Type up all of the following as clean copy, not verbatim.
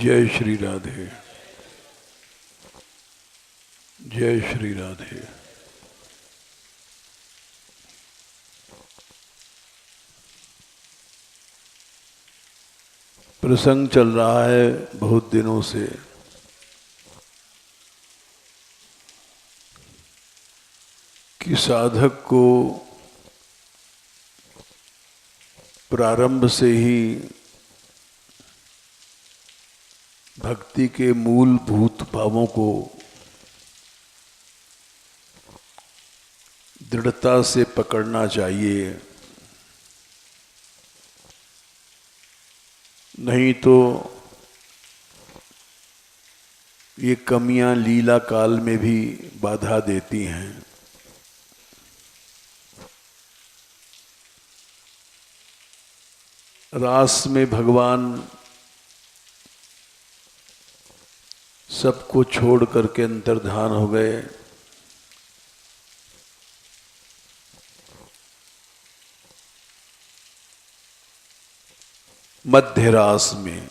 जय श्री राधे। जय श्री राधे। प्रसंग चल रहा है बहुत दिनों से कि साधक को प्रारंभ से ही भक्ति के मूलभूत भावों को दृढ़ता से पकड़ना चाहिए, नहीं तो ये कमियां लीला काल में भी बाधा देती हैं। रास में भगवान सबको छोड़ करके अंतर्धान हो गए। मध्य रास में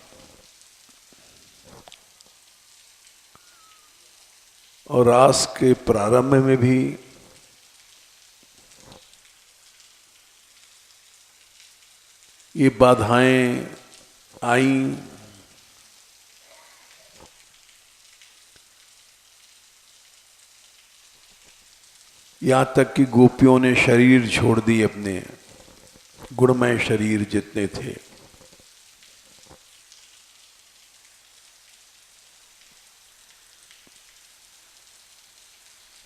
और रास के प्रारंभ में भी ये बाधाएं आईं। यहां तक कि गोपियों ने शरीर छोड़ दिए, अपने गुणमय शरीर जितने थे।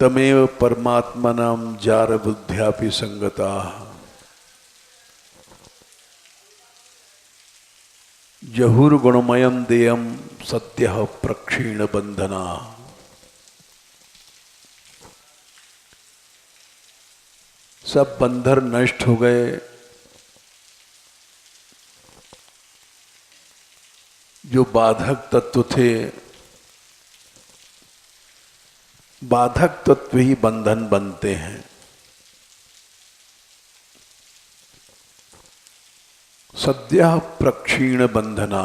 तमेव परमात्मनां जार बुद्ध्यापि संगताः जहुर्गुणमयं देयं सत्यः प्रक्षीण बंधना। सब बंधन नष्ट हो गए। जो बाधक तत्व थे, बाधक तत्व ही बंधन बनते हैं। सद्यः प्रक्षीण बंधना।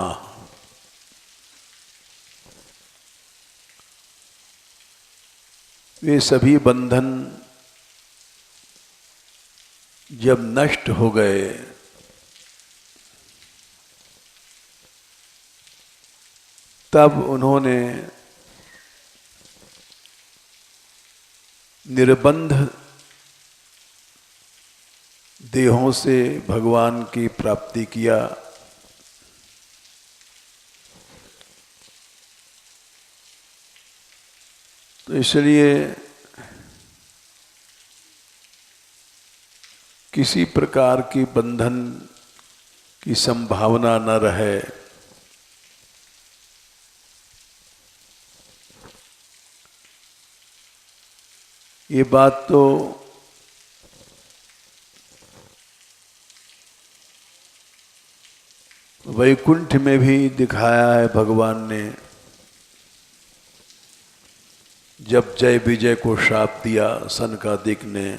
वे सभी बंधन जब नष्ट हो गए तब उन्होंने निर्बंध देहों से भगवान की प्राप्ति किया। तो इसलिए किसी प्रकार की बंधन की संभावना न रहे, ये बात तो वैकुंठ में भी दिखाया है भगवान ने। जब जय विजय को श्राप दिया सनकादिक ने,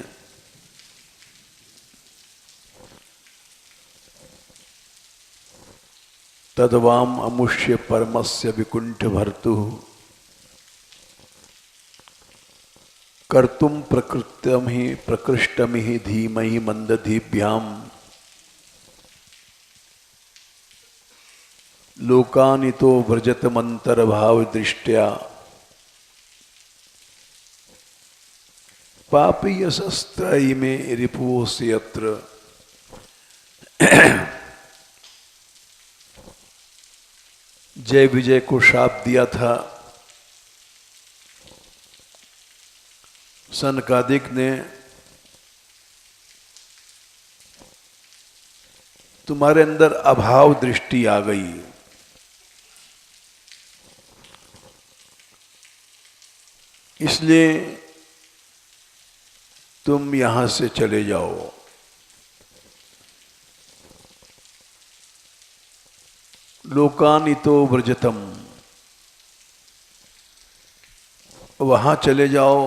तद्वाम अमुष्य परमस्य विकुंठ भर्तु कर्तुम प्रकृष्टम ही धीमहि मंदधीभ्याम लोकानितो व्रजत मंतर भाव दृष्टया पापी यशस्त्रयी में रिपुओस्य यत्र। जय विजय को शाप दिया था सनकादिक ने, तुम्हारे अंदर अभाव दृष्टि आ गई, इसलिए तुम यहां से चले जाओ। लोकानितो व्रजतम, वहां चले जाओ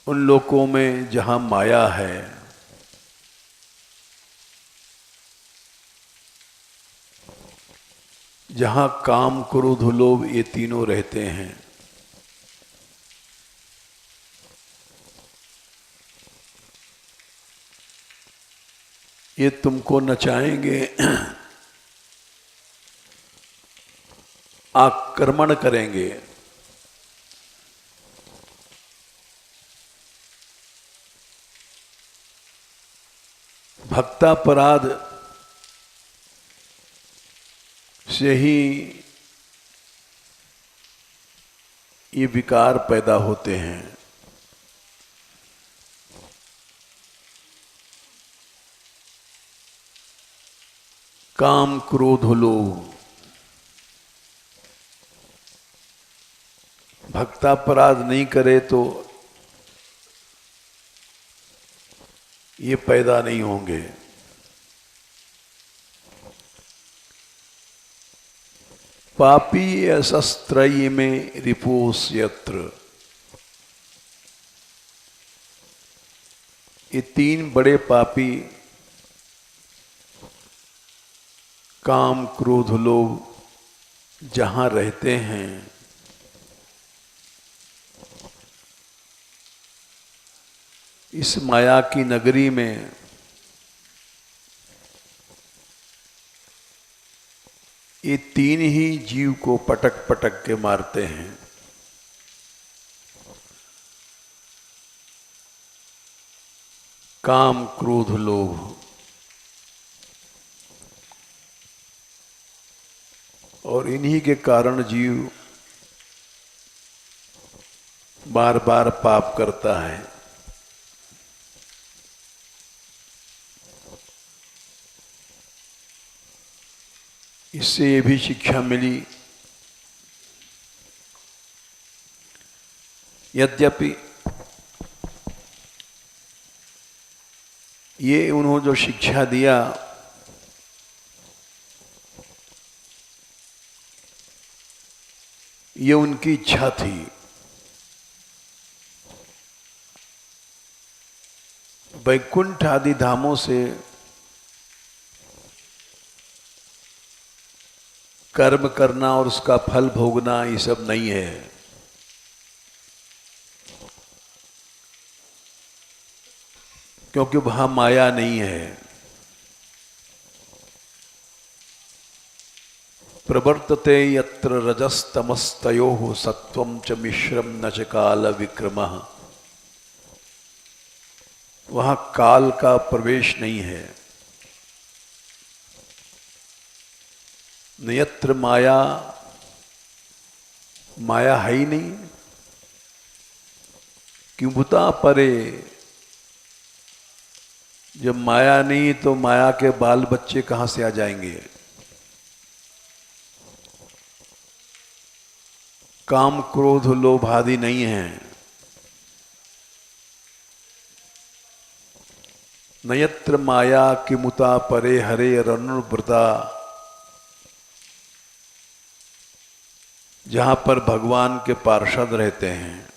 उन लोकों में जहां माया है। जहां काम क्रोध लोभ ये तीनों रहते हैं, ये तुमको नचाएंगे, आक्रमण करेंगे। भक्तापराध से ही ये विकार पैदा होते हैं। काम क्रोध लोभ, भक्तापराध नहीं करे तो ये पैदा नहीं होंगे। पापी असस्त्रयी में रिपोस यत्र, ये तीन बड़े पापी काम क्रोध लोभ जहां रहते हैं, इस माया की नगरी में ये तीन ही जीव को पटक पटक के मारते हैं। काम क्रोध लोभ, और इन्हीं के कारण जीव बार बार पाप करता है। इससे ये भी शिक्षा मिली, यद्यपि ये उन्होंने जो शिक्षा दिया ये उनकी इच्छा थी। वैकुंठ आदि धामों से कर्म करना और उसका फल भोगना ये सब नहीं है। क्योंकि वहां माया नहीं है। प्रवर्तते यत्र रजस्तमस्तयोः सत्वं च मिश्रम न च काल विक्रमः, वहां काल का प्रवेश नहीं है। नयत्र माया, माया है ही नहीं। किंबुता परे, जब माया नहीं तो माया के बाल बच्चे कहां से आ जाएंगे। काम क्रोध लोभ आदि नहीं है। नयत्र माया किमुता परे हरे रनुव्रता, जहां पर भगवान के पार्षद रहते हैं।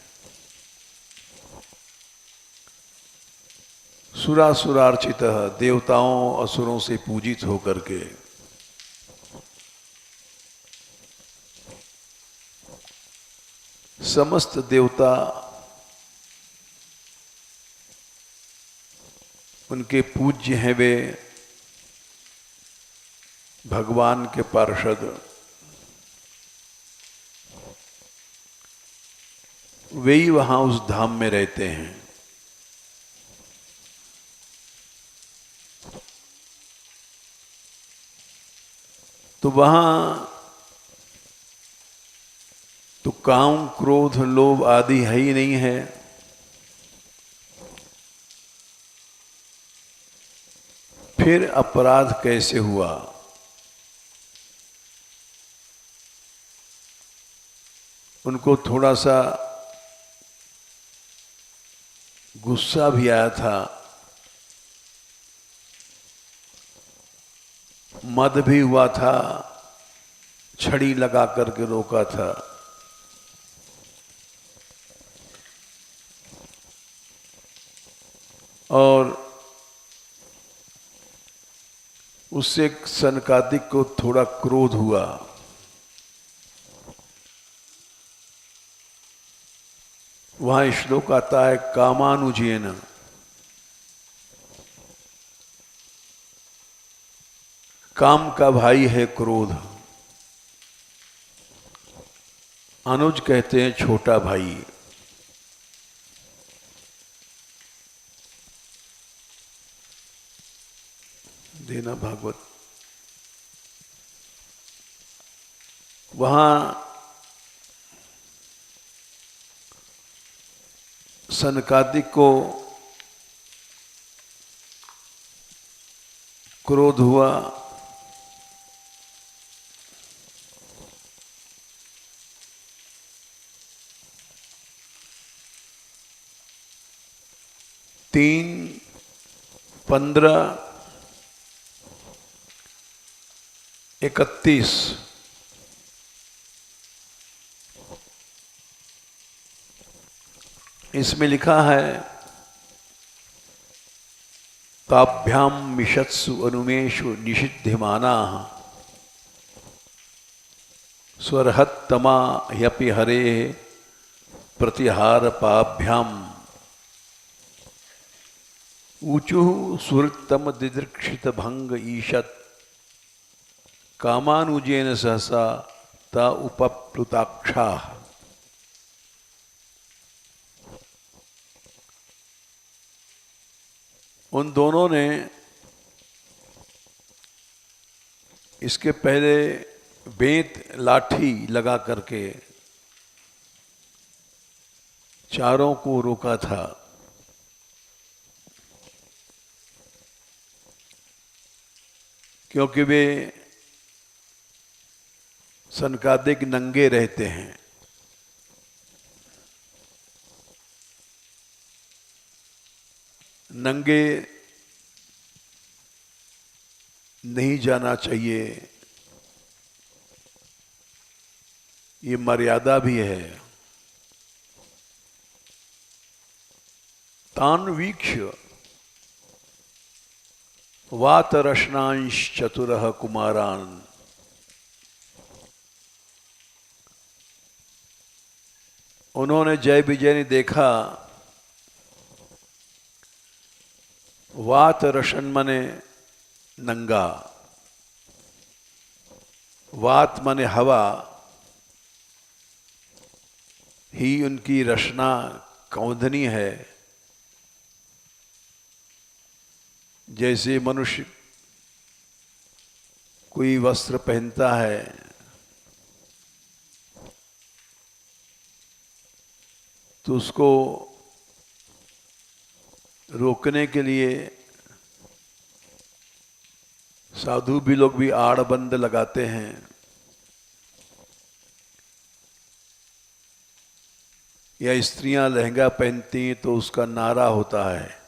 सुरासुरार्चित, देवताओं असुरों से पूजित होकर के समस्त देवता उनके पूज्य हैं, वे भगवान के पार्षद, वे ही वहां उस धाम में रहते हैं। तो वहां तो काम क्रोध लोभ आदि है ही नहीं है। फिर अपराध कैसे हुआ? उनको थोड़ा सा गुस्सा भी आया था, मद भी हुआ था, छड़ी लगा करके रोका था। और उससे सनकादिक को थोड़ा क्रोध हुआ। वहां श्लोक आता है कामानुजेन, काम का भाई है क्रोध। अनुज कहते हैं छोटा भाई। देना भागवत। वहां सनकादिक को क्रोध हुआ, तीन 15:31 इसमें लिखा है ताभ्याम मिषत्सु अनुमेषु निषिध्यमाना स्वरहत्तमा ह्यपि हरे प्रतिहार पाभ्याम ऊचु सुहृत्तम दिदृक्षित भंग ईशत कामानुजेन सहसा ता उपप्लुताक्षा। उन दोनों ने इसके पहले बेंत लाठी लगा करके चारों को रोका था। क्योंकि वे सनकादिक नंगे रहते हैं। नंगे नहीं जाना चाहिए, ये मर्यादा भी है। तान वीक्ष्य वातरश्नांश चतुरः कुमारान। उन्होंने जय विजय ने देखा वात रशन मने नंगा, वात मने हवा ही उनकी रचना कौंधनी है। जैसे मनुष्य कोई वस्त्र पहनता है तो उसको रोकने के लिए साधु भी लोग भी आड़बंद लगाते हैं। या स्त्रियां लहंगा पहनती हैं तो उसका नारा होता है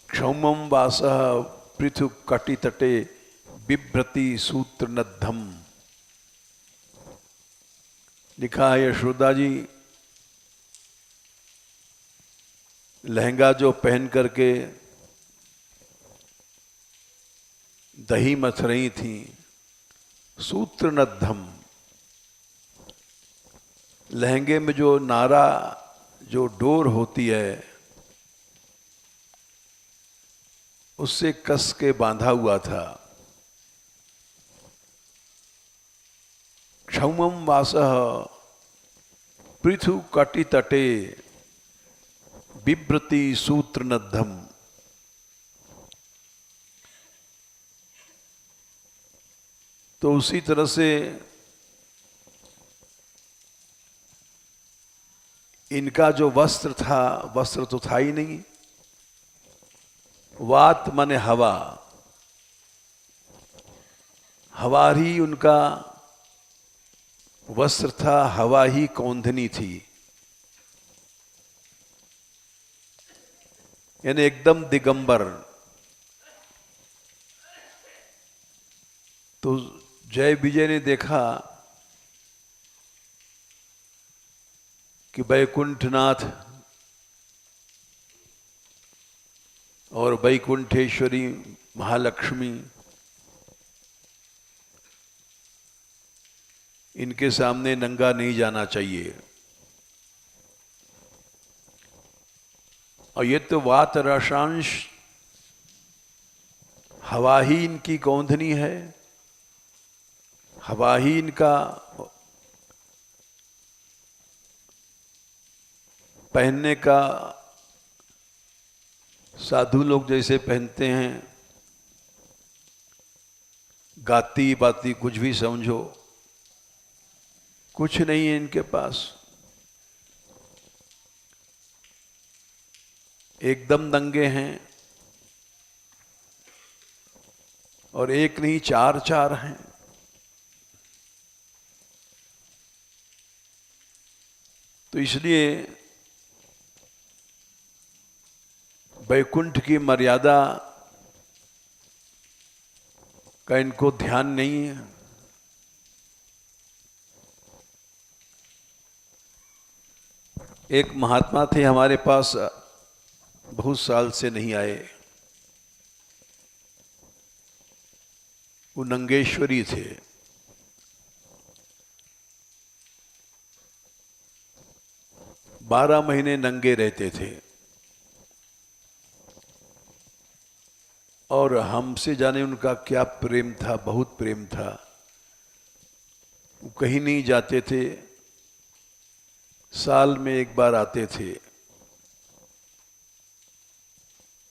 क्षौमं वासः पृथु कटितटे बिभ्रति सूत्र नद्धम। लिखा है यशोदा जी लहंगा जो पहन करके दही मथ रही थी, सूत्र नद्धम, लहंगे में जो नारा जो डोर होती है उससे कस के बांधा हुआ था। क्षौमं वासः पृथु कटि तटे बिभ्रति सूत्र नद्धम। तो उसी तरह से इनका जो वस्त्र था, वस्त्र तो था ही नहीं। वात माने हवा, हवा ही उनका वस्त्र था, हवा ही कौंधनी थी। यानी एकदम दिगंबर। तो जय विजय ने देखा कि वैकुंठनाथ और वैकुंठेश्वरी महालक्ष्मी इनके सामने नंगा नहीं जाना चाहिए। और ये तो वात रसांश, हवा ही इनकी गोंधनी है, हवा ही इनका पहनने का, साधु लोग जैसे पहनते हैं, गाती बाती कुछ भी समझो, कुछ नहीं है इनके पास, एकदम नंगे हैं। और एक नहीं, चार चार हैं। तो इसलिए वैकुंठ की मर्यादा का इनको ध्यान नहीं है। एक महात्मा थे हमारे पास, बहुत साल से नहीं आए। वो नंगेश्वरी थे। बारह महीने नंगे रहते थे और हमसे जाने उनका क्या प्रेम था, बहुत प्रेम था। वो कहीं नहीं जाते थे, साल में एक बार आते थे।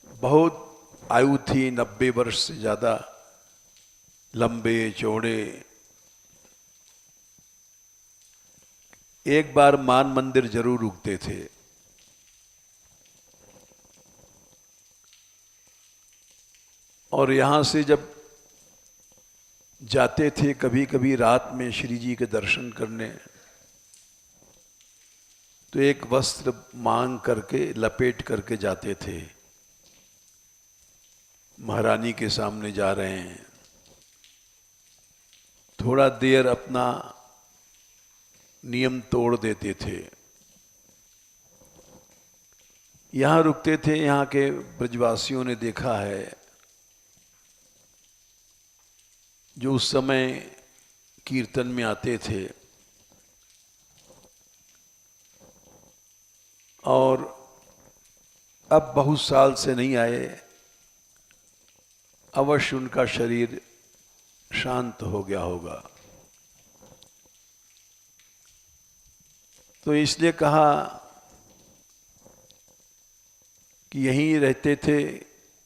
बहुत आयु थी, 90 वर्ष से ज्यादा, लंबे चौड़े। एक बार मान मंदिर जरूर रुकते थे। और यहां से जब जाते थे कभी कभी रात में श्री जी के दर्शन करने, तो एक वस्त्र मांग करके लपेट करके जाते थे। महारानी के सामने जा रहे हैं, थोड़ा देर अपना नियम तोड़ देते थे। यहां रुकते थे। यहां के ब्रजवासियों ने देखा है, जो उस समय कीर्तन में आते थे और अब बहुत साल से नहीं आए, अवश्य उनका शरीर शांत हो गया होगा। तो इसलिए कहा कि यहीं रहते थे।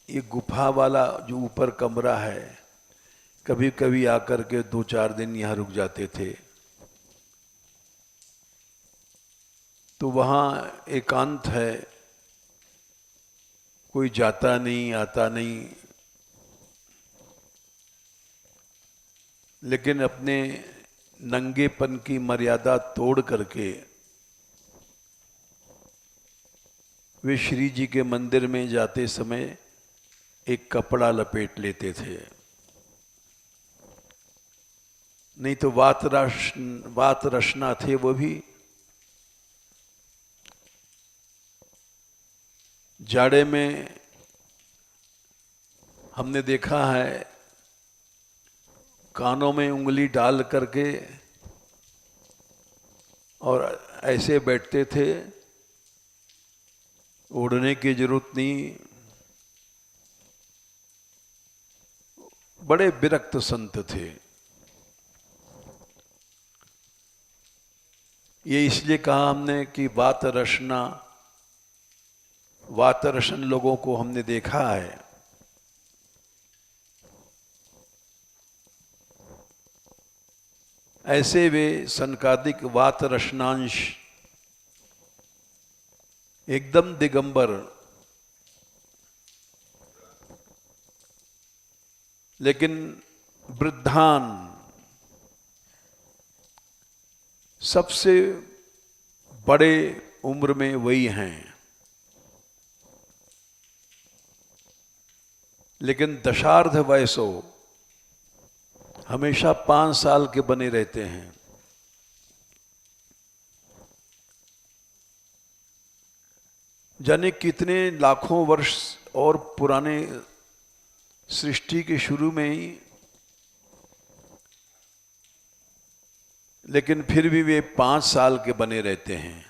ये गुफा वाला जो ऊपर कमरा है, कभी कभी आकर के 2-4 दिन यहाँ रुक जाते थे। तो वहाँ एकांत है, कोई जाता नहीं आता नहीं, लेकिन अपने नंगेपन की मर्यादा तोड़ करके वे श्री जी के मंदिर में जाते समय एक कपड़ा लपेट लेते थे। नहीं तो वात रचना थे वो भी। जाड़े में हमने देखा है, कानों में उंगली डाल करके और ऐसे बैठते थे, ओढ़ने की जरूरत नहीं। बड़े विरक्त संत थे। ये इसलिए कहा हमने कि वात रसन लोगों को हमने देखा है। ऐसे वे सनकादिक वात रसनांश, एकदम दिगंबर, लेकिन वृद्धान, सबसे बड़े उम्र में वही हैं। लेकिन दशार्ध वयसो, हमेशा 5 साल के बने रहते हैं। जाने कितने लाखों वर्ष और पुराने, सृष्टि के शुरू में ही। लेकिन फिर भी वे 5 साल के बने रहते हैं।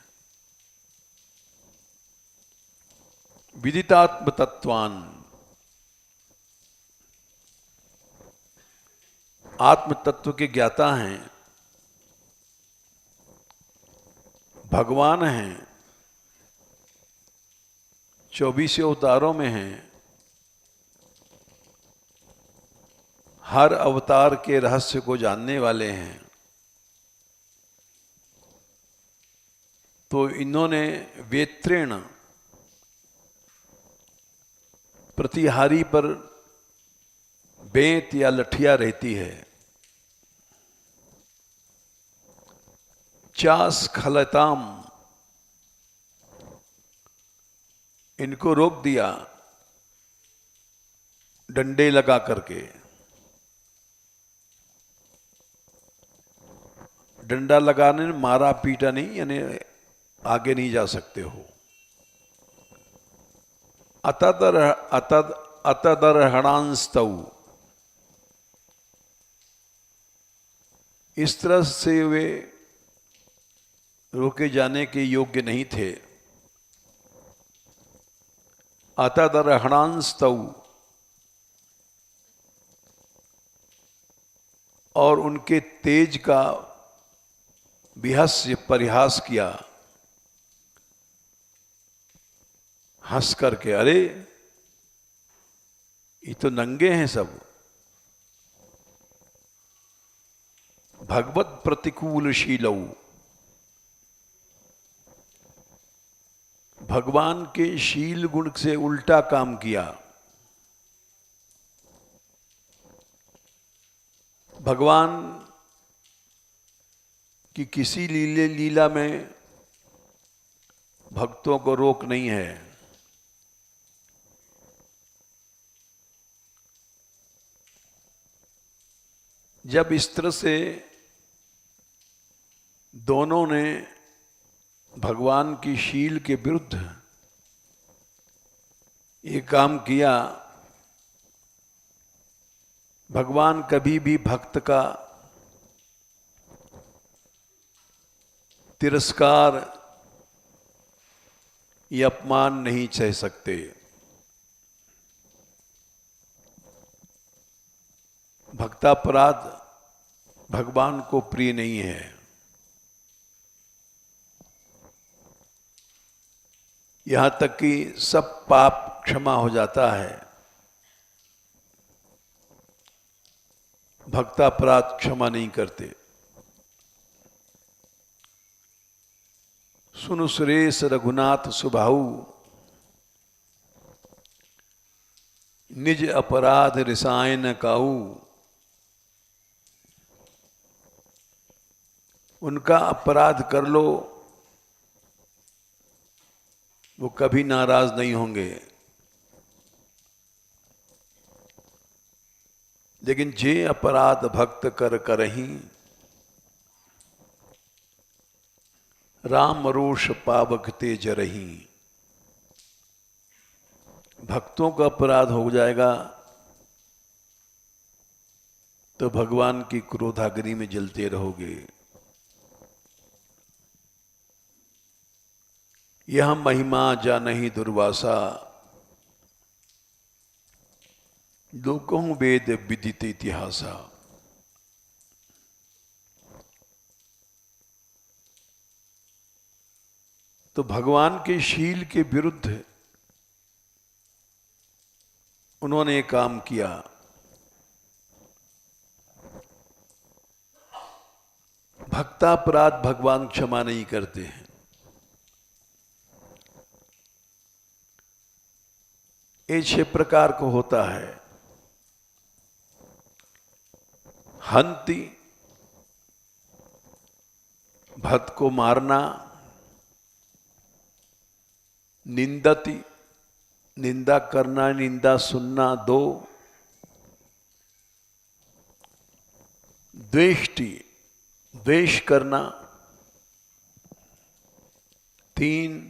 विदितात्म तत्वान, आत्म तत्व के ज्ञाता हैं, भगवान हैं, 24 अवतारों में हैं, हर अवतार के रहस्य को जानने वाले हैं। तो इन्होंने वेत्रेण, प्रतिहारी पर बेंत या लठिया रहती है, चास खलताम, इनको रोक दिया डंडे लगा करके। डंडा लगाने में मारा पीटा नहीं, यानी आगे नहीं जा सकते हो। अतदर्हणांस्तौ, इस तरह से वे रोके जाने के योग्य नहीं थे। अतदर्हणांस्तौ, और उनके तेज का विहस्य परिहास किया, हंस करके, अरे ये तो नंगे हैं सब। भगवत प्रतिकूल शीलौ, भगवान के शील गुण से उल्टा काम किया। भगवान की किसी लीला में भक्तों को रोक नहीं है। जब इस तरह से दोनों ने भगवान की शील के विरुद्ध ये काम किया, भगवान कभी भी भक्त का तिरस्कार या अपमान नहीं सह सकते। भक्तापराध भगवान को प्रिय नहीं है। यहां तक कि सब पाप क्षमा हो जाता है, भक्तापराध क्षमा नहीं करते। सुनु सुरेश रघुनाथ सुबाहु, निज अपराध रिसायन काऊ। उनका अपराध कर लो, वो कभी नाराज नहीं होंगे। लेकिन जे अपराध भक्त कर करहीं, राम रोष पावक ते जरहीं। भक्तों का अपराध हो जाएगा तो भगवान की क्रोधाग्नि में जलते रहोगे। यह महिमा जानहि दुर्वासा, लोकों वेद विदित इतिहासा। तो भगवान के शील के विरुद्ध उन्होंने काम किया। भक्तापराध भगवान क्षमा नहीं करते हैं। ये 6 प्रकार को होता है। हंति, भक्त को मारना। निंदति, निंदा करना, निंदा सुनना। 2 द्वेष्टि, द्वेष करना। 3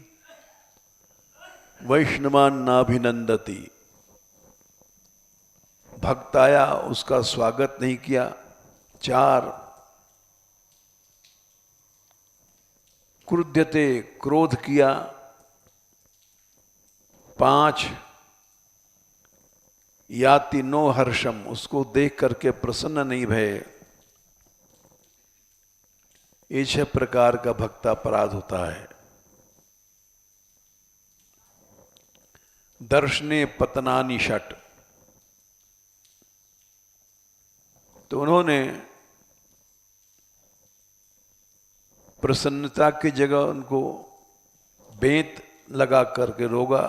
वैष्णवान नाभिनंदति, भक्त आया उसका स्वागत नहीं किया। 4 क्रुध्यते, क्रोध किया। 5 याति नो हर्षम, उसको देख करके प्रसन्न नहीं भय। ये 6 प्रकार का भक्तापराध होता है। दर्शने पतनानि षट, तो उन्होंने प्रसन्नता की जगह उनको बेंत लगा करके रोगा।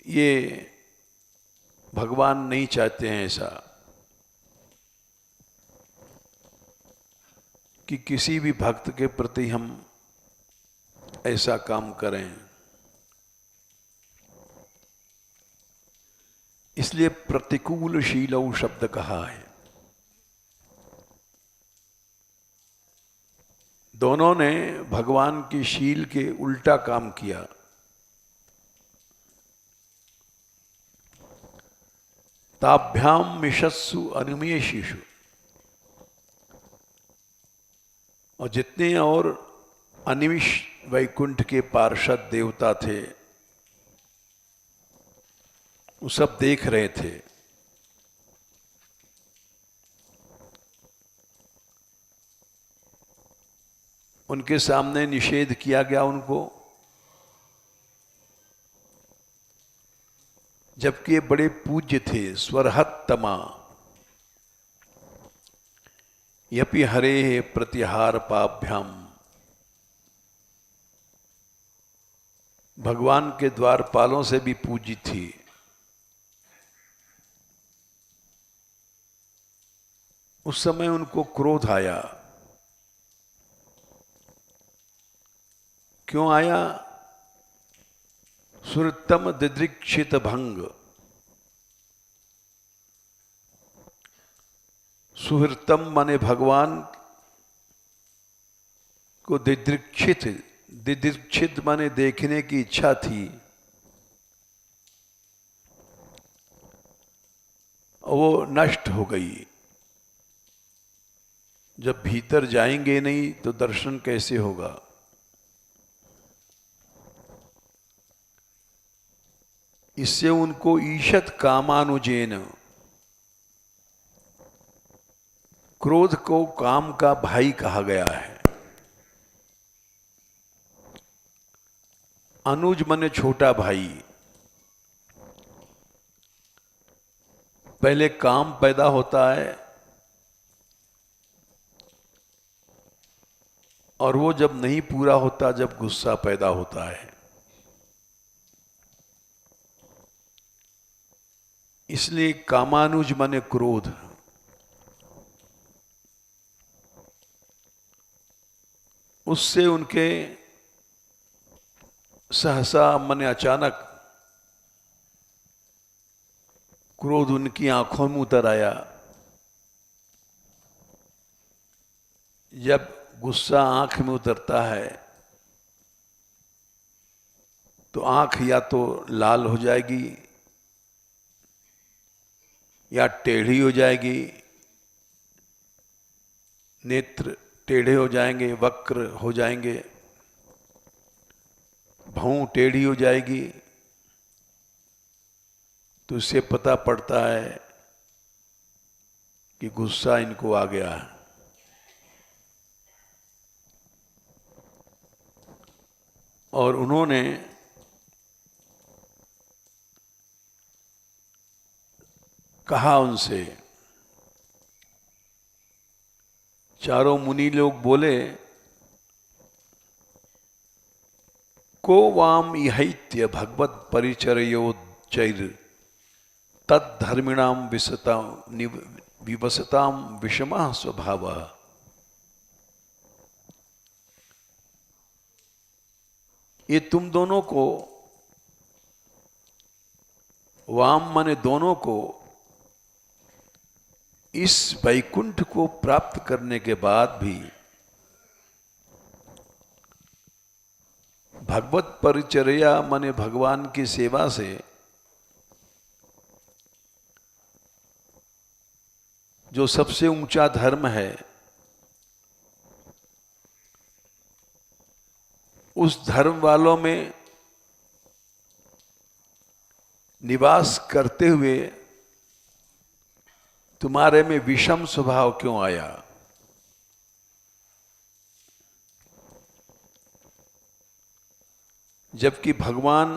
ये भगवान नहीं चाहते हैं ऐसा कि किसी भी भक्त के प्रति हम ऐसा काम करें। इसलिए प्रतिकूलशीलौ शब्द कहा है। दोनों ने भगवान की शील के उल्टा काम किया। ताभ्याम मिषस्सु अनुमेषिषु, और जितने और अनिमिष वैकुंठ के पार्षद देवता थे वो सब देख रहे थे। उनके सामने निषेध किया गया उनको, जबकि ये बड़े पूज्य थे। स्वरहत्तमा यपि हरे प्रतिहार पाभ्याम, भगवान के द्वारपालों से भी पूजी थी। उस समय उनको क्रोध आया। क्यों आया? सुरतम दिदृक्षित भंग, सुहृतम माने भगवान को दिदृक्षित, दिदृक्षित माने देखने की इच्छा थी, वो नष्ट हो गई। जब भीतर जाएंगे नहीं तो दर्शन कैसे होगा? इससे उनको ईशत कामानुजेन, क्रोध को काम का भाई कहा गया है। अनुज माने छोटा भाई। पहले काम पैदा होता है और वो जब नहीं पूरा होता, जब गुस्सा पैदा होता है। इसलिए कामानुज माने क्रोध। उससे उनके सहसा माने अचानक क्रोध उनकी आंखों में उतर आया। जब गुस्सा आंख में उतरता है तो आंख या तो लाल हो जाएगी या टेढ़ी हो जाएगी, नेत्र टेढ़े हो जाएंगे, वक्र हो जाएंगे, भौं टेढ़ी हो जाएगी। तो इससे पता पड़ता है कि गुस्सा इनको आ गया है। और उन्होंने कहा उनसे, चारों मुनि लोग बोले, को वाम इहैत्य भगवत परिचर्योच्चैर तद्धर्मिणाम विवसताम विषमः स्वभावः। ये तुम दोनों को, वाम माने दोनों को, इस वैकुंठ को प्राप्त करने के बाद भी भगवत परिचर्या माने भगवान की सेवा से जो सबसे ऊंचा धर्म है, उस धर्म वालों में निवास करते हुए तुम्हारे में विषम स्वभाव क्यों आया? जबकि भगवान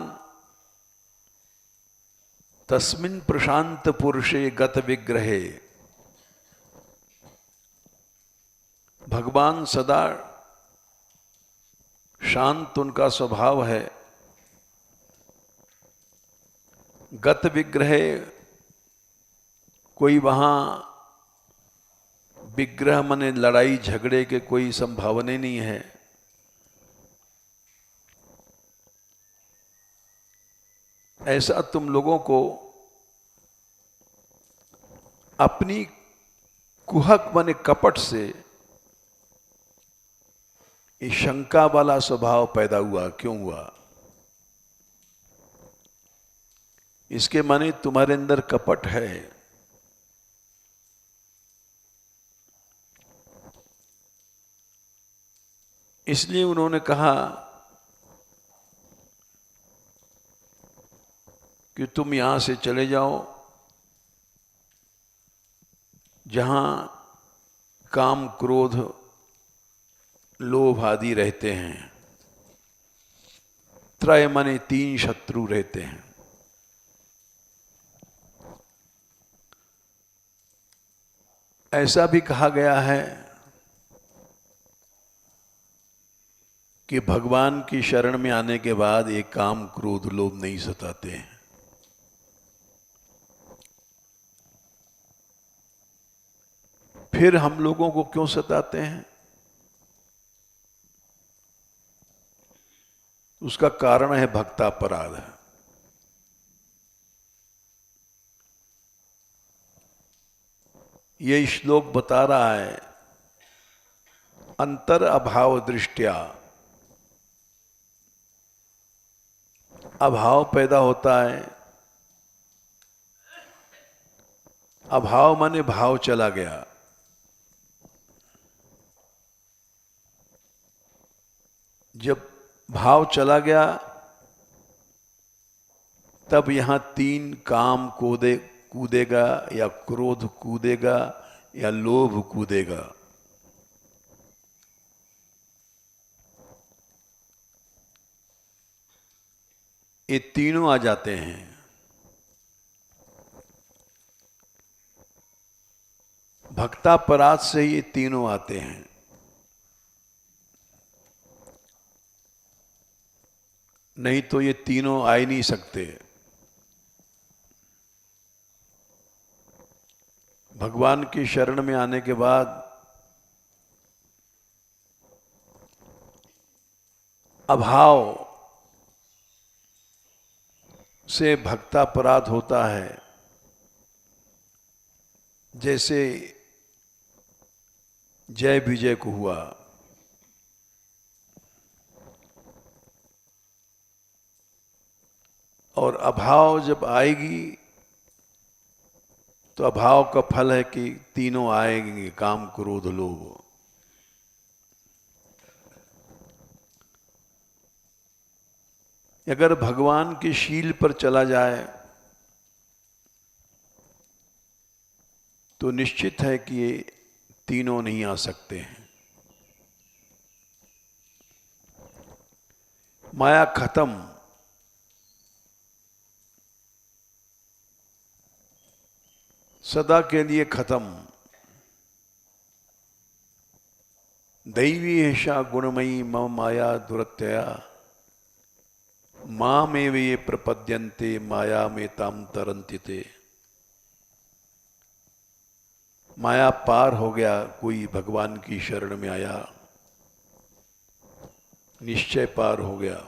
तस्मिन् प्रशांत पुरुषे गत विग्रहे, भगवान सदा शांत उनका स्वभाव है। गत विग्रह, कोई वहां विग्रह माने लड़ाई झगड़े के कोई संभावना नहीं है। ऐसा तुम लोगों को अपनी कुहक माने कपट से ये शंका वाला स्वभाव पैदा हुआ, क्यों हुआ? इसके माने तुम्हारे अंदर कपट है। इसलिए उन्होंने कहा कि तुम यहां से चले जाओ जहां काम, क्रोध, लोभ आदि रहते हैं। त्रय माने 3 शत्रु रहते हैं। ऐसा भी कहा गया है कि भगवान की शरण में आने के बाद एक काम, क्रोध, लोभ नहीं सताते हैं। फिर हम लोगों को क्यों सताते हैं? उसका कारण है भक्तापराध। ये श्लोक बता रहा है, अंतर अभाव दृष्टया, अभाव पैदा होता है। अभाव माने भाव चला गया। जब भाव चला गया तब यहां 3 काम कूदेगा, या क्रोध कूदेगा, या लोभ कूदेगा। ये तीनों आ जाते हैं। भक्तापराध से ये तीनों आते हैं। नहीं तो ये तीनों आ ही नहीं सकते। भगवान की शरण में आने के बाद अभाव से भक्तापराध होता है। जैसे जय विजय को हुआ, और अभाव जब आएगी तो अभाव का फल है कि तीनों आएंगे, काम, क्रोध, लोभ। अगर भगवान के शील पर चला जाए तो निश्चित है कि ये तीनों नहीं आ सकते हैं। माया खत्म, सदा के लिए खत्म। दैवी ऐशा गुणमयी मम माया दुरत्यया, मामेव ये प्रपद्यन्ते माया में ताम तरन्ति ते। माया पार हो गया, कोई भगवान की शरण में आया, निश्चय पार हो गया।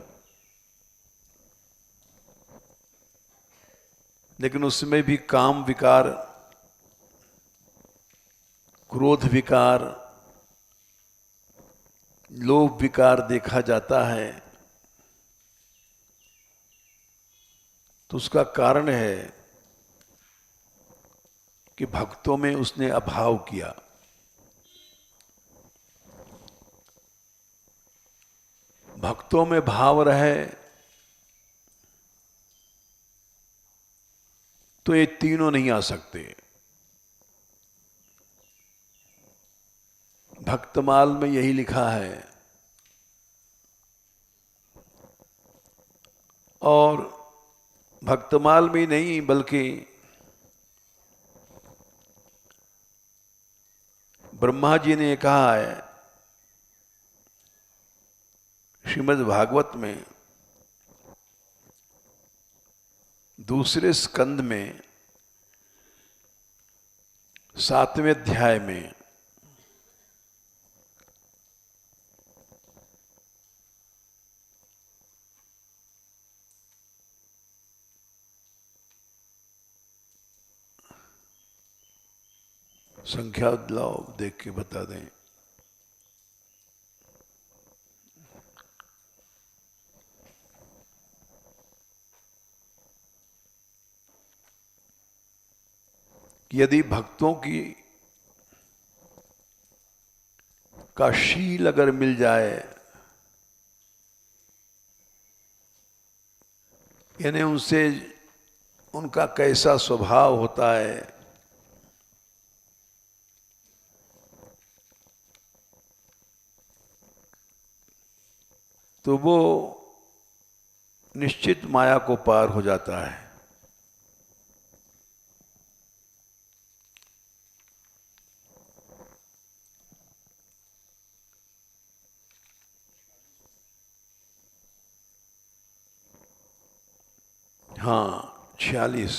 लेकिन उसमें भी काम विकार, क्रोध विकार, लोभ विकार देखा जाता है। तो उसका कारण है कि भक्तों में उसने अभाव किया। भक्तों में भाव रहे तो ये तीनों नहीं आ सकते। भक्तमाल में यही लिखा है। और भक्तमाल में नहीं बल्कि ब्रह्मा जी ने कहा है श्रीमद् भागवत में दूसरे स्कंद में 7वें अध्याय में संख्या लाओ देख के बता दें। यदि भक्तों की का शील अगर मिल जाए, यानी उनसे उनका कैसा स्वभाव होता है, तो वो निश्चित माया को पार हो जाता है। हाँ 46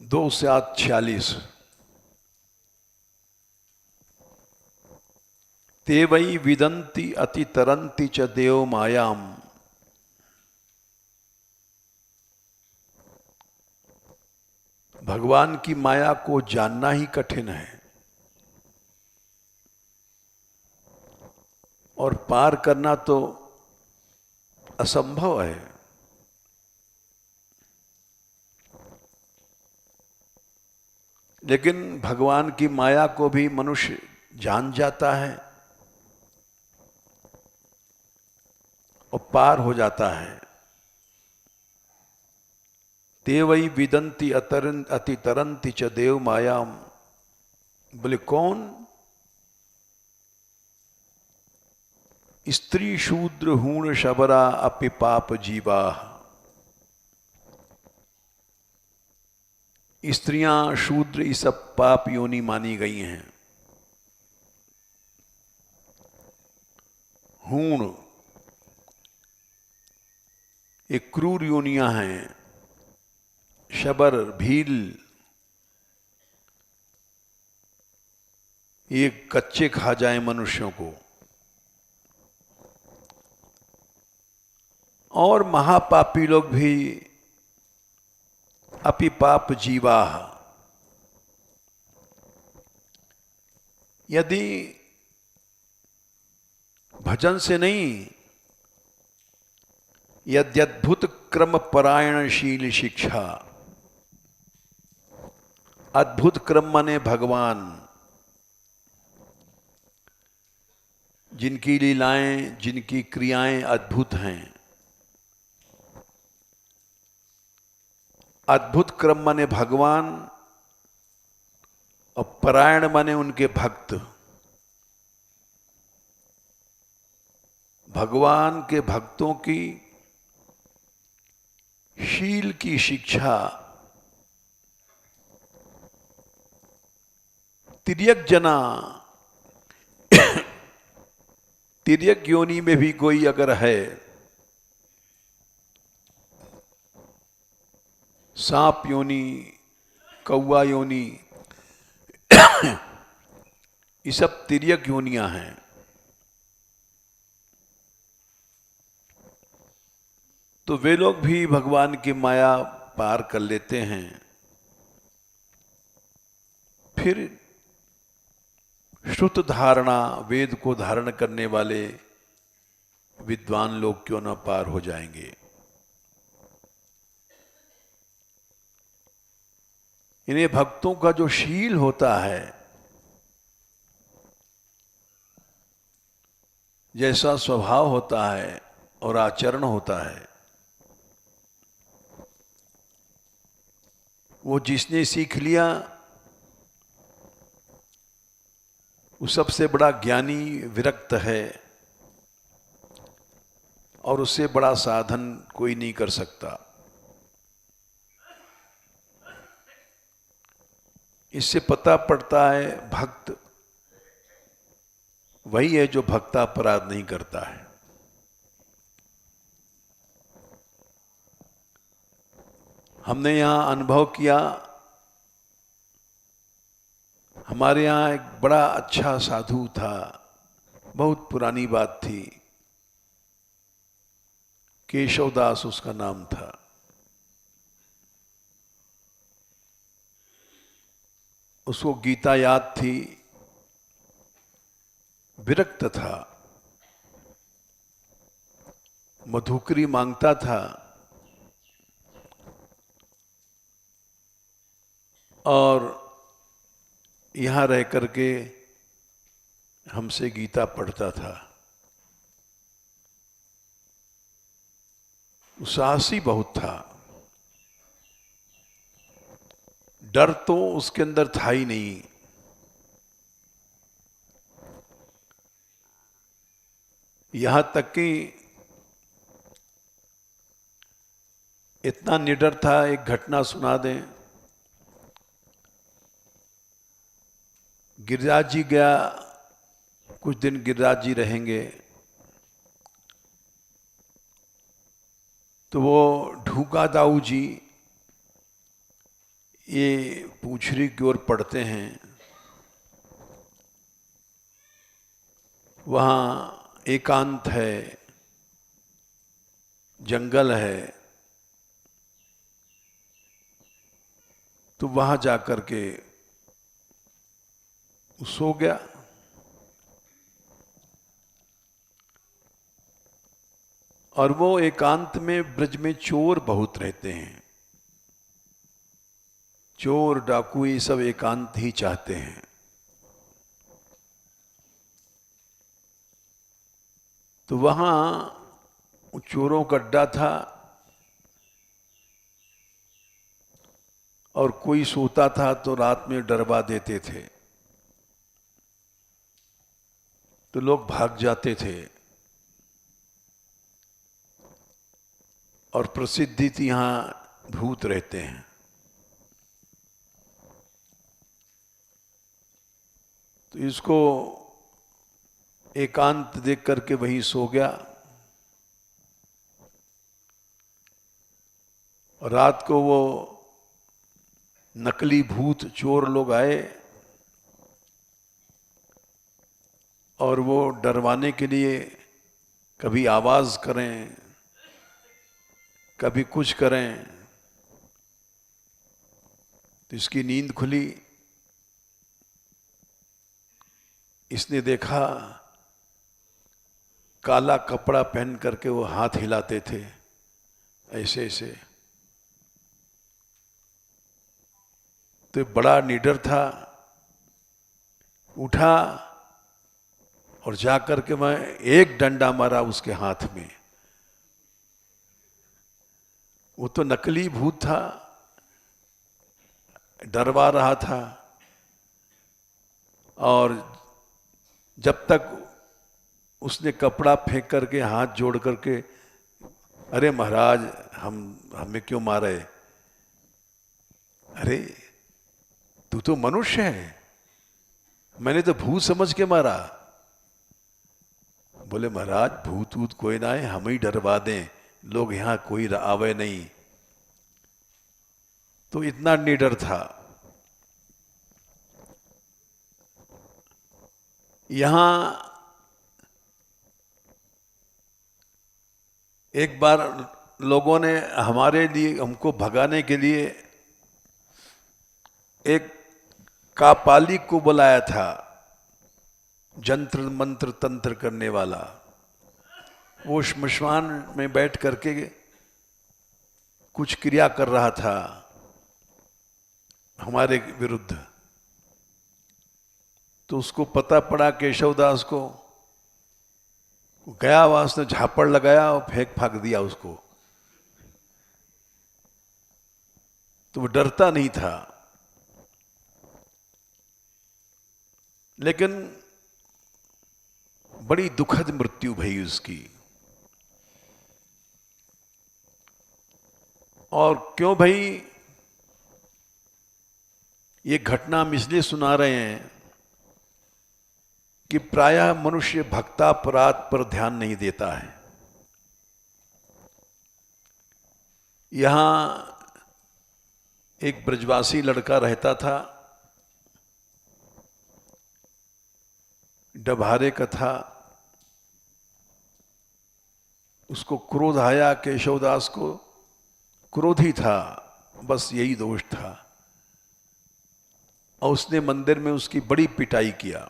2 से 8 46 ते वै विदन्ति अतितरन्ति च देव मायाम भगवान की माया को जानना ही कठिन है और पार करना तो असंभव है। लेकिन भगवान की माया को भी मनुष्य जान जाता है और पार हो जाता है। ते वै विदन्ति अतितरन्ति च देव मायाम, बोले कौन? स्त्री शूद्र हूण शबरा अपि पाप जीवा। स्त्रियां शूद्र ये सब पाप योनि मानी गई हैं। हूण ये क्रूर योनियां हैं। शबर भील ये कच्चे खा जाए मनुष्यों को। और महापापी लोग भी अपि पाप जीवा। यदि भजन से नहीं, यद्यद्भुत क्रम परायणशील शिक्षा। अद्भुत क्रम माने भगवान, जिनकी लीलाएं जिनकी क्रियाएं अद्भुत हैं। अद्भुत क्रम माने भगवान और परायण माने उनके भक्त। भगवान के भक्तों की शील की शिक्षा तिर्यक जना तिर्यक योनि में भी कोई अगर है, सांप योनि, कौवा योनि, ये सब तिर्यक योनियां हैं। तो वे लोग भी भगवान की माया पार कर लेते हैं। फिर श्रुत धारणा, वेद को धारण करने वाले विद्वान लोग क्यों न पार हो जाएंगे। इन्हें भक्तों का जो शील होता है, जैसा स्वभाव होता है और आचरण होता है, वो जिसने सीख लिया वो सबसे बड़ा ज्ञानी विरक्त है, और उससे बड़ा साधन कोई नहीं कर सकता। इससे पता पड़ता है भक्त वही है जो भक्तापराध नहीं करता है। हमने यहाँ अनुभव किया, हमारे यहाँ एक बड़ा अच्छा साधु था, बहुत पुरानी बात थी, केशवदास उसका नाम था। उसको गीता याद थी, विरक्त था, मधुकरी मांगता था और यहाँ रह करके हमसे गीता पढ़ता था। साहसी बहुत था, डर तो उसके अंदर था ही नहीं। यहां तक कि इतना निडर था, एक घटना सुना दें। गिरिराज जी गया, कुछ दिन गिरिराज जी रहेंगे, तो वो ढूका दाऊ जी ये पूछरी की ओर पढ़ते हैं। वहाँ एकांत है, जंगल है, तो वहाँ जाकर के सो गया। और वो एकांत में ब्रज में चोर बहुत रहते हैं, चोर डाकू ये सब एकांत ही चाहते हैं। तो वहां चोरों का अड्डा था, और कोई सोता था तो रात में डरवा देते थे, तो लोग भाग जाते थे। और प्रसिद्धि थी यहाँ भूत रहते हैं। तो इसको एकांत देख करके वहीं सो गया। और रात को वो नकली भूत चोर लोग आए और वो डरवाने के लिए कभी आवाज करें, कभी कुछ करें। तो इसकी नींद खुली, इसने देखा काला कपड़ा पहन करके वो हाथ हिलाते थे ऐसे ऐसे। तो बड़ा निडर था, उठा और जाकर के मैं एक डंडा मारा उसके हाथ में। वो तो नकली भूत था, डरवा रहा था। और जब तक उसने कपड़ा फेंक करके हाथ जोड़ करके, अरे महाराज हमें क्यों मारे? अरे तू तो मनुष्य है, मैंने तो भूत समझ के मारा। बोले महाराज भूत वूत कोई ना है, हम ही डरवा दें, लोग यहां कोई आवे नहीं। तो इतना निडर था। यहां एक बार लोगों ने हमारे लिए, हमको भगाने के लिए एक कापालिक को बुलाया था, जंत्र मंत्र तंत्र करने वाला। वो श्मशान में बैठ करके कुछ क्रिया कर रहा था। हमारे विरुद्ध। तो उसको पता पड़ा केशवदास को, गया वहां, उसने झापड़ लगाया और फेंक फाक दिया उसको। तो वो डरता नहीं था, लेकिन बड़ी दुखद मृत्यु भई उसकी। और क्यों भाई ये घटना हम इसलिए सुना रहे हैं कि प्रायः मनुष्य भक्तापराध पर ध्यान नहीं देता है। यहां एक ब्रजवासी लड़का रहता था, डभारे का था। उसको क्रोध आया, केशवदास को क्रोधी था, बस यही दोष था। और उसने मंदिर में उसकी बड़ी पिटाई किया।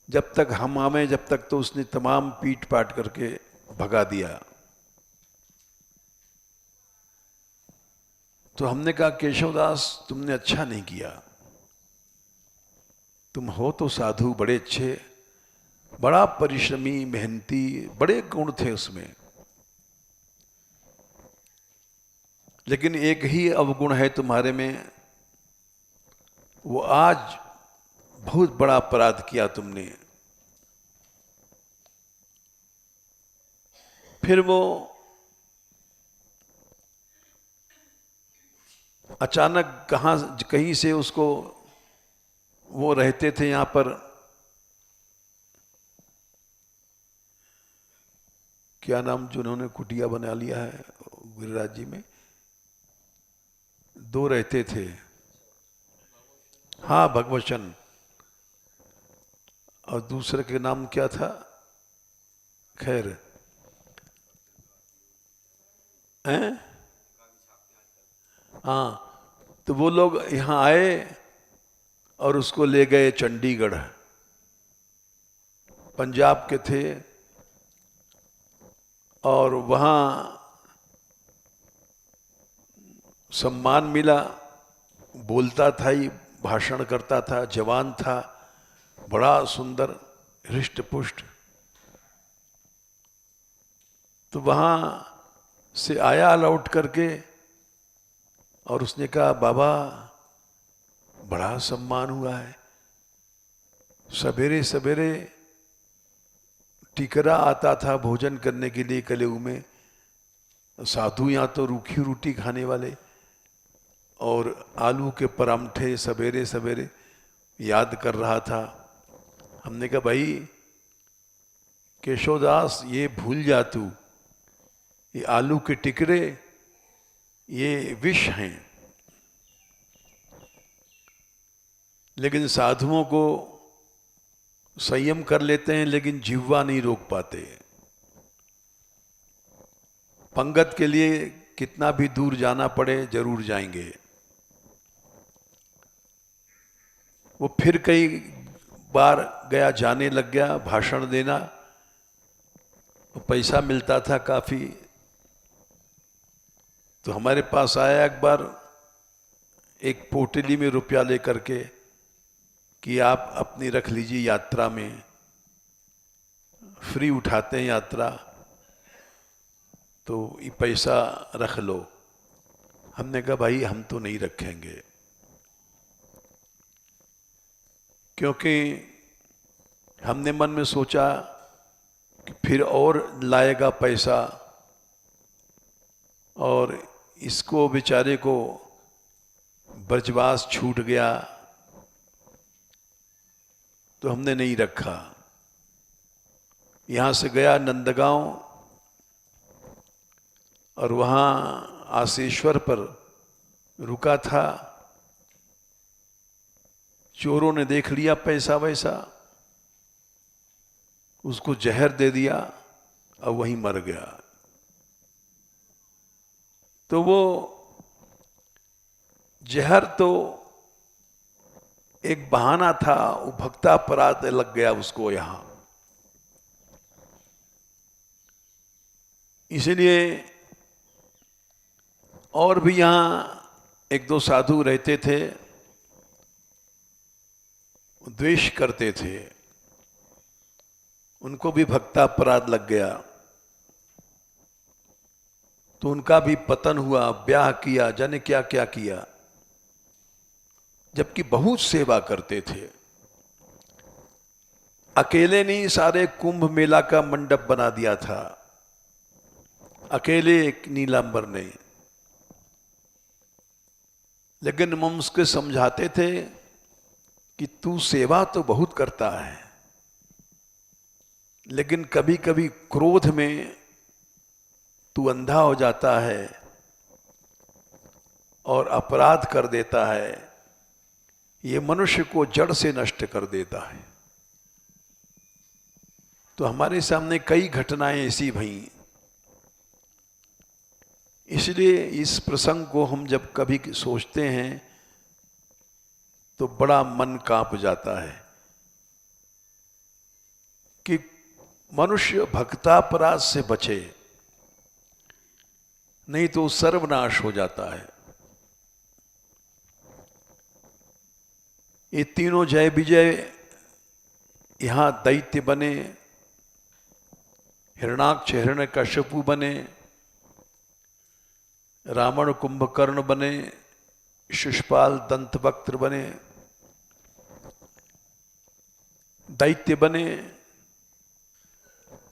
जब तक हम आवे, जब तक तो उसने तमाम पीट पाट करके भगा दिया। तो हमने कहा केशवदास तुमने अच्छा नहीं किया, तुम हो तो साधु, बड़े अच्छे, बड़ा परिश्रमी, मेहनती, बड़े गुण थे उसमें, लेकिन एक ही अवगुण है तुम्हारे में, वो आज बहुत बड़ा अपराध किया तुमने। फिर वो अचानक कहीं से उसको, वो रहते थे यहां पर, क्या नाम, जिन्होंने कुटिया बना लिया है गिरिराज जी में, दो रहते थे, हाँ भगवचन, और दूसरे के नाम क्या था, खैर हैं, हाँ। तो वो लोग यहाँ आए और उसको ले गए चंडीगढ़, पंजाब के थे, और वहाँ सम्मान मिला। बोलता था ही, भाषण करता था, जवान था, बड़ा सुंदर, हृष्ट पुष्ट। तो वहाँ से आया लौट करके, और उसने कहा बाबा बड़ा सम्मान हुआ है। सवेरे सवेरे टिकरा आता था भोजन करने के लिए कलेऊ में, साधु यहाँ तो रूखी रोटी खाने वाले, और आलू के परांठे सवेरे सवेरे याद कर रहा था। हमने कहा भाई केशवदास ये भूल जा तू, ये आलू के टिकरे ये विष हैं, लेकिन साधुओं को संयम कर लेते हैं, लेकिन जिह्वा नहीं रोक पाते। पंगत के लिए कितना भी दूर जाना पड़े जरूर जाएंगे। वो फिर कई बार गया, जाने लग गया भाषण देना, पैसा मिलता था काफी। तो हमारे पास आया एक बार, एक पोटली में रुपया लेकर के, कि आप अपनी रख लीजिए, यात्रा में फ्री उठाते हैं यात्रा, तो ये पैसा रख लो। हमने कहा भाई हम तो नहीं रखेंगे, क्योंकि हमने मन में सोचा कि फिर और लाएगा पैसा, और इसको बेचारे को ब्रजवास छूट गया, तो हमने नहीं रखा। यहाँ से गया नंदगांव, और वहाँ आसेश्वर पर रुका था। चोरों ने देख लिया पैसा वैसा, उसको जहर दे दिया और वहीं मर गया। तो वो जहर तो एक बहाना था, वो भक्तापराध लग गया उसको यहां। इसलिए और भी यहाँ एक दो साधु रहते थे, द्वेष करते थे, उनको भी भक्तापराध लग गया, तो उनका भी पतन हुआ, ब्याह किया, जाने क्या क्या किया, जबकि बहुत सेवा करते थे। अकेले नहीं, सारे कुंभ मेला का मंडप बना दिया था, अकेले एक नीलांबर ने। लेकिन हम उसके समझाते थे कि तू सेवा तो बहुत करता है, लेकिन कभी कभी क्रोध में तू अंधा हो जाता है और अपराध कर देता है, ये मनुष्य को जड़ से नष्ट कर देता है। तो हमारे सामने कई घटनाएं ऐसी भई, इसलिए इस प्रसंग को हम जब कभी सोचते हैं तो बड़ा मन कांप जाता है कि मनुष्य भक्तापराध से बचे, नहीं तो सर्वनाश हो जाता है। ये तीनों जय विजय यहां दैत्य बने, हिरणाक्ष हिरण्यकश्यपु बने, रावण कुंभकर्ण बने, शिशुपाल दंतवक्त्र बने, दैत्य बने।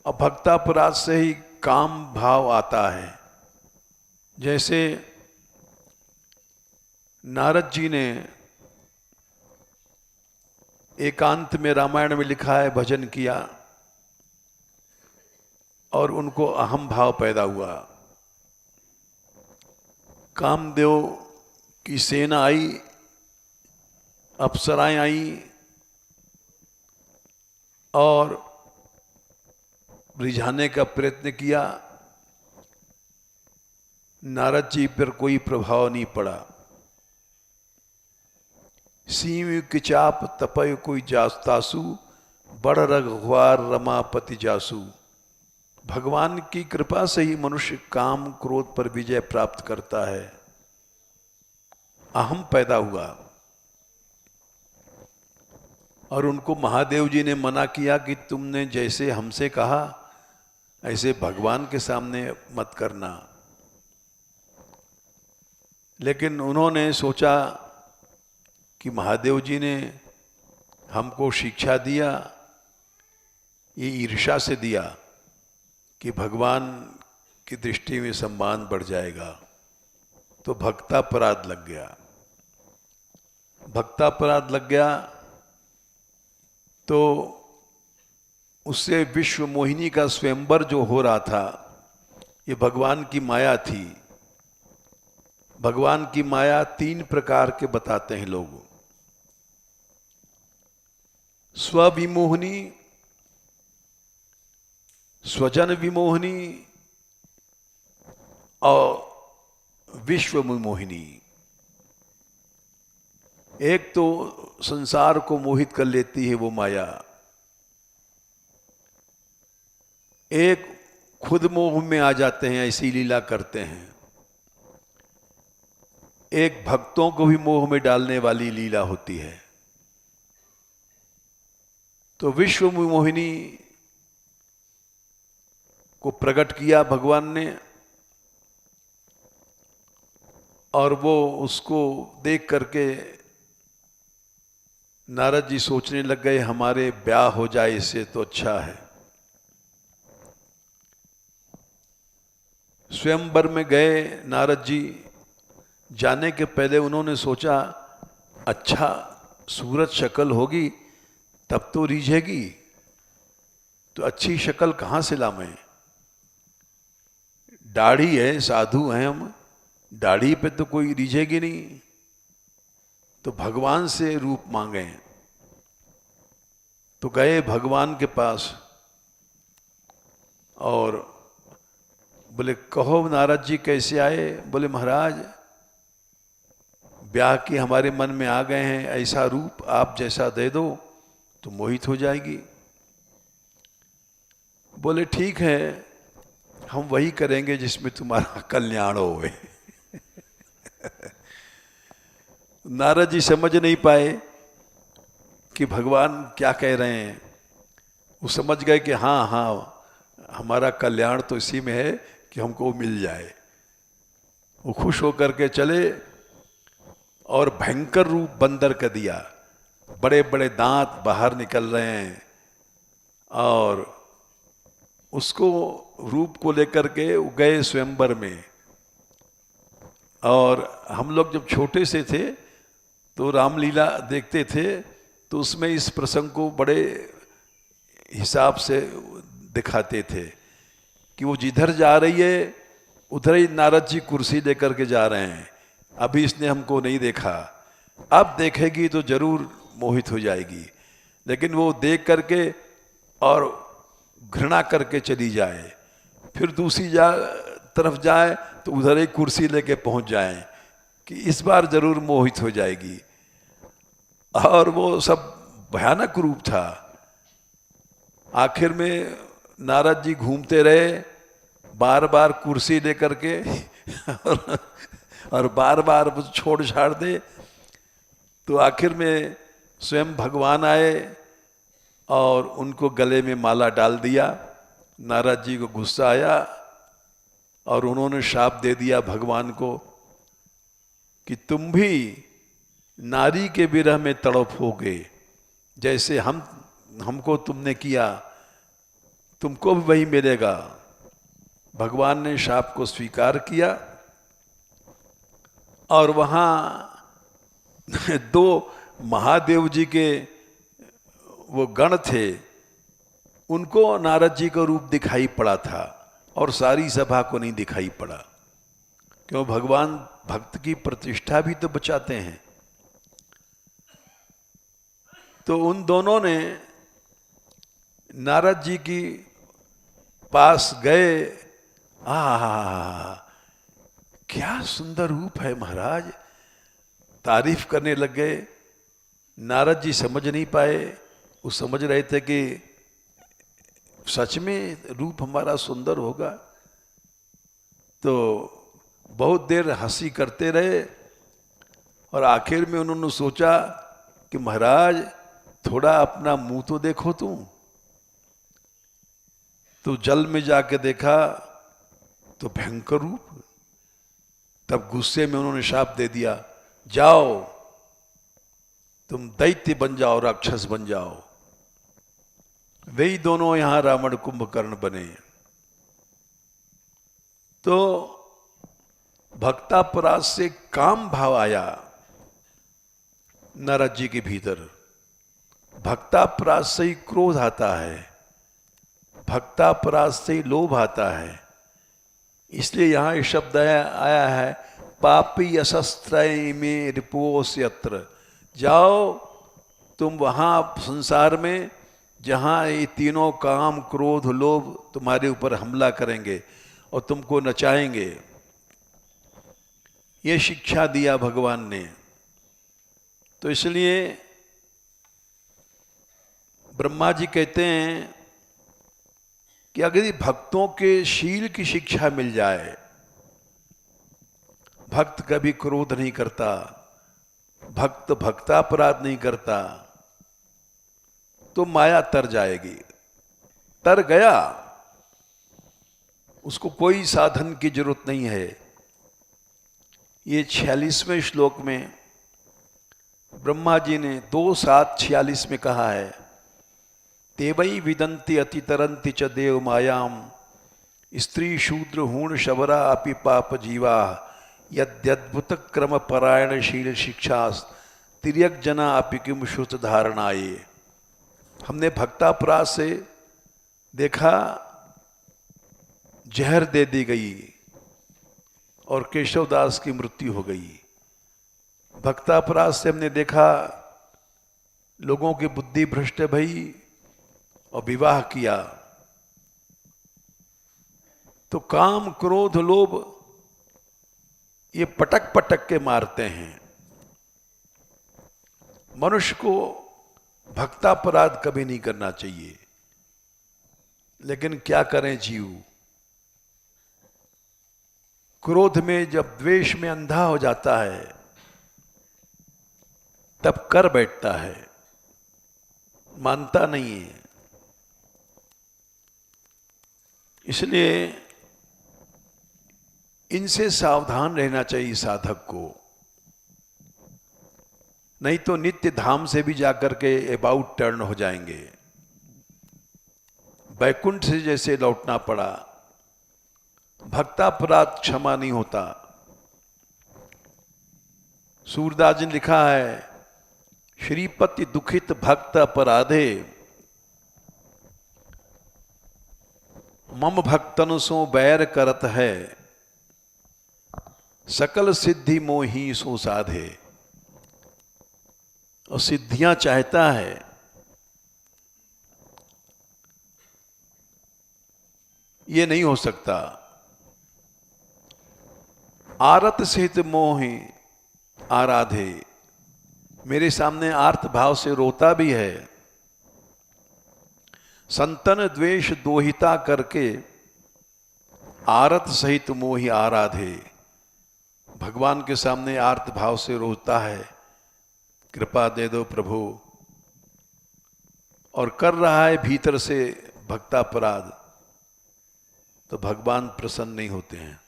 और भक्तापराध से ही काम भाव आता है। जैसे नारद जी ने एकांत में रामायण में लिखा है, भजन किया और उनको अहम भाव पैदा हुआ। कामदेव की सेना आई, अप्सराएं आई और रिझाने का प्रयत्न किया। नारद जी पर कोई प्रभाव नहीं पड़ा। सीम की चाप तपय कोई जास्तासु, बड़ रघुवार रमापति जासु। भगवान की कृपा से ही मनुष्य काम क्रोध पर विजय प्राप्त करता है। अहम पैदा हुआ और उनको महादेव जी ने मना किया कि तुमने जैसे हमसे कहा ऐसे भगवान के सामने मत करना। लेकिन उन्होंने सोचा कि महादेव जी ने हमको शिक्षा दिया, ये ईर्ष्या से दिया कि भगवान की दृष्टि में सम्मान बढ़ जाएगा, तो भक्तापराध लग गया। भक्तापराध लग गया तो उससे विश्व मोहिनी का स्वयंवर जो हो रहा था, ये भगवान की माया थी। भगवान की माया तीन प्रकार के बताते हैं लोग। स्वविमोहिनी, स्वजन विमोहिनी और विश्व विमोहिनी। एक तो संसार को मोहित कर लेती है वो माया, एक खुद मोह में आ जाते हैं, ऐसी लीला करते हैं। एक भक्तों को भी मोह में डालने वाली लीला होती है। तो विश्व मोहिनी को प्रकट किया भगवान ने और वो उसको देख करके नारद जी सोचने लग गए हमारे ब्याह हो जाए इससे तो अच्छा है। स्वयंवर में गए नारद जी। जाने के पहले उन्होंने सोचा अच्छा सूरत शक्ल होगी तब तो रीझेगी, तो अच्छी शक्ल कहाँ से लावें? दाढ़ी है, साधु हैं हम, दाढ़ी पे तो कोई रीझेगी नहीं। तो भगवान से रूप मांगे। तो गए भगवान के पास और बोले कहो नारद जी कैसे आए? बोले महाराज ब्याह की हमारे मन में आ गए हैं, ऐसा रूप आप जैसा दे दो तो मोहित हो जाएगी। बोले ठीक है, हम वही करेंगे जिसमें तुम्हारा कल्याण होवे। नारद जी समझ नहीं पाए कि भगवान क्या कह रहे हैं। वो समझ गए कि हाँ हाँ, हमारा कल्याण तो इसी में है कि हमको मिल जाए। वो खुश होकर के चले और भयंकर रूप बंदर का दिया। बड़े बड़े दांत बाहर निकल रहे हैं और उसको रूप को लेकर के गए स्वयंवर में। और हम लोग जब छोटे से थे तो रामलीला देखते थे, तो उसमें इस प्रसंग को बड़े हिसाब से दिखाते थे कि वो जिधर जा रही है उधर ही नारद जी कुर्सी लेकर के जा रहे हैं। अभी इसने हमको नहीं देखा, अब देखेगी तो जरूर मोहित हो जाएगी, लेकिन वो देख करके और घृणा करके चली जाए, फिर दूसरी तरफ जाए तो उधर ही कुर्सी लेके पहुंच जाए कि इस बार जरूर मोहित हो जाएगी। और वो सब भयानक रूप था। आखिर में नारद जी घूमते रहे बार बार कुर्सी लेकर के और बार बार छोड़ छाड़ दे, तो आखिर में स्वयं भगवान आए और उनको गले में माला डाल दिया। नारद जी को गुस्सा आया और उन्होंने शाप दे दिया भगवान को कि तुम भी नारी के विरह में तड़पोगे, जैसे हमको तुमने किया तुमको भी वही मिलेगा। भगवान ने शाप को स्वीकार किया और वहाँ दो महादेव जी के वो गण थे, उनको नारद जी का रूप दिखाई पड़ा था और सारी सभा को नहीं दिखाई पड़ा, क्यों भगवान भक्त की प्रतिष्ठा भी तो बचाते हैं। तो उन दोनों ने नारद जी की पास गए। क्या सुंदर रूप है महाराज, तारीफ करने लग गए। नारद जी समझ नहीं पाए, वो समझ रहे थे कि सच में रूप हमारा सुंदर होगा। तो बहुत देर हंसी करते रहे और आखिर में उन्होंने सोचा कि महाराज थोड़ा अपना मुंह तो देखो तुम। तो जल में जाके देखा तो भयंकर रूप। तब गुस्से में उन्होंने शाप दे दिया, जाओ तुम दैत्य बन जाओ, राक्षस बन जाओ। वही दोनों यहां रावण कुंभकर्ण बने। तो भक्तापराध से काम भाव आया नारद जी के भीतर। भक्तापराध से ही क्रोध आता है, भक्तापराध से ही लोभ आता है। इसलिए यहां ये शब्द आया है, पापी अशस्त्रय में रिपोस यत्र। जाओ तुम वहां संसार में जहां ये तीनों काम क्रोध लोभ तुम्हारे ऊपर हमला करेंगे और तुमको नचाएंगे। ये शिक्षा दिया भगवान ने। तो इसलिए ब्रह्मा जी कहते हैं कि अगर भक्तों के शील की शिक्षा मिल जाए, भक्त कभी क्रोध नहीं करता, भक्त भक्तापराध नहीं करता, तो माया तर जाएगी। तर गया, उसको कोई साधन की जरूरत नहीं है। ये 46वें श्लोक में ब्रह्मा जी ने 2:7-46 में कहा है, तेवई विदंती अतितरंती च देव मायाम स्त्री शूद्र हूण शबरा अपि पाप जीवा यद्यद्भुत क्रम परायण शील शिक्षा तिर्यक जना अपि किम श्रुत धारणाए। हमने भक्तापराध से देखा जहर दे दी गई और केशवदास की मृत्यु हो गई। भक्तापराध से हमने देखा लोगों की बुद्धि भ्रष्ट भई और विवाह किया। तो काम क्रोध लोभ ये पटक पटक के मारते हैं। मनुष्य को भक्तापराध कभी नहीं करना चाहिए, लेकिन क्या करें जीव, क्रोध में जब द्वेष में अंधा हो जाता है तब कर बैठता है, मानता नहीं है। इसलिए इनसे सावधान रहना चाहिए साधक को, नहीं तो नित्य धाम से भी जाकर के अबाउट टर्न हो जाएंगे। बैकुंठ से जैसे लौटना पड़ा, भक्तापराध क्षमा नहीं होता। सूरदास जी ने लिखा है, श्रीपति दुखित भक्त अपराधे, मम भक्तन सो बैर करत है, सकल सिद्धि मोही सो साधे। और सिद्धियां चाहता है, ये नहीं हो सकता। आरत सहित मोहि आराधे, मेरे सामने आर्त भाव से रोता भी है। संतन द्वेष दोहिता करके, आरत सहित मोहि आराधे, भगवान के सामने आर्त भाव से रोता है, कृपा दे दो प्रभु, और कर रहा है भीतर से भक्तापराध, तो भगवान प्रसन्न नहीं होते हैं।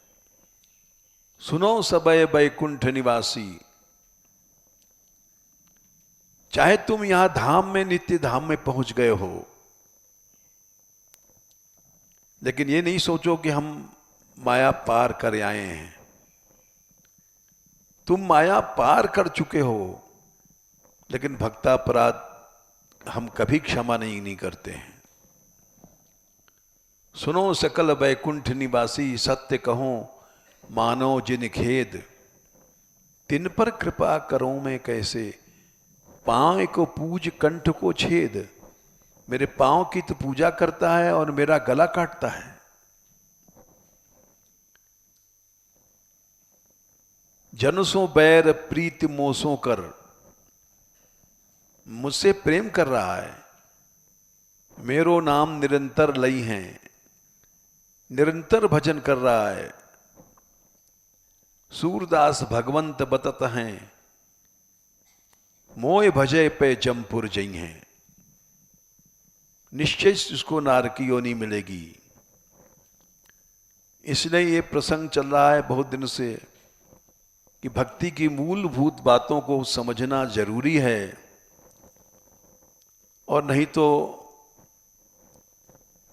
सुनो सबय बैकुंठ निवासी, चाहे तुम यहां धाम में नित्य धाम में पहुंच गए हो, लेकिन ये नहीं सोचो कि हम माया पार कर आए हैं। तुम माया पार कर चुके हो, लेकिन भक्तापराध हम कभी क्षमा नहीं करते हैं। सुनो सकल बैकुंठ निवासी, सत्य कहो मानो जिन खेद, तिन पर कृपा करो मैं कैसे, पांव को पूज कंठ को छेद। मेरे पांव की तो पूजा करता है और मेरा गला काटता है। जनसों बैर प्रीति मोसों कर, मुझसे प्रेम कर रहा है, मेरो नाम निरंतर लई हैं, निरंतर भजन कर रहा है। सूरदास भगवंत बतत हैं, मोय भजय पे जमपुर जई हैं। निश्चय उसको नारकी योनि मिलेगी। इसलिए ये प्रसंग चल रहा है बहुत दिन से कि भक्ति की मूलभूत बातों को समझना जरूरी है, और नहीं तो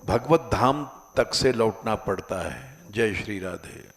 भगवत धाम तक से लौटना पड़ता है। जय श्री राधे।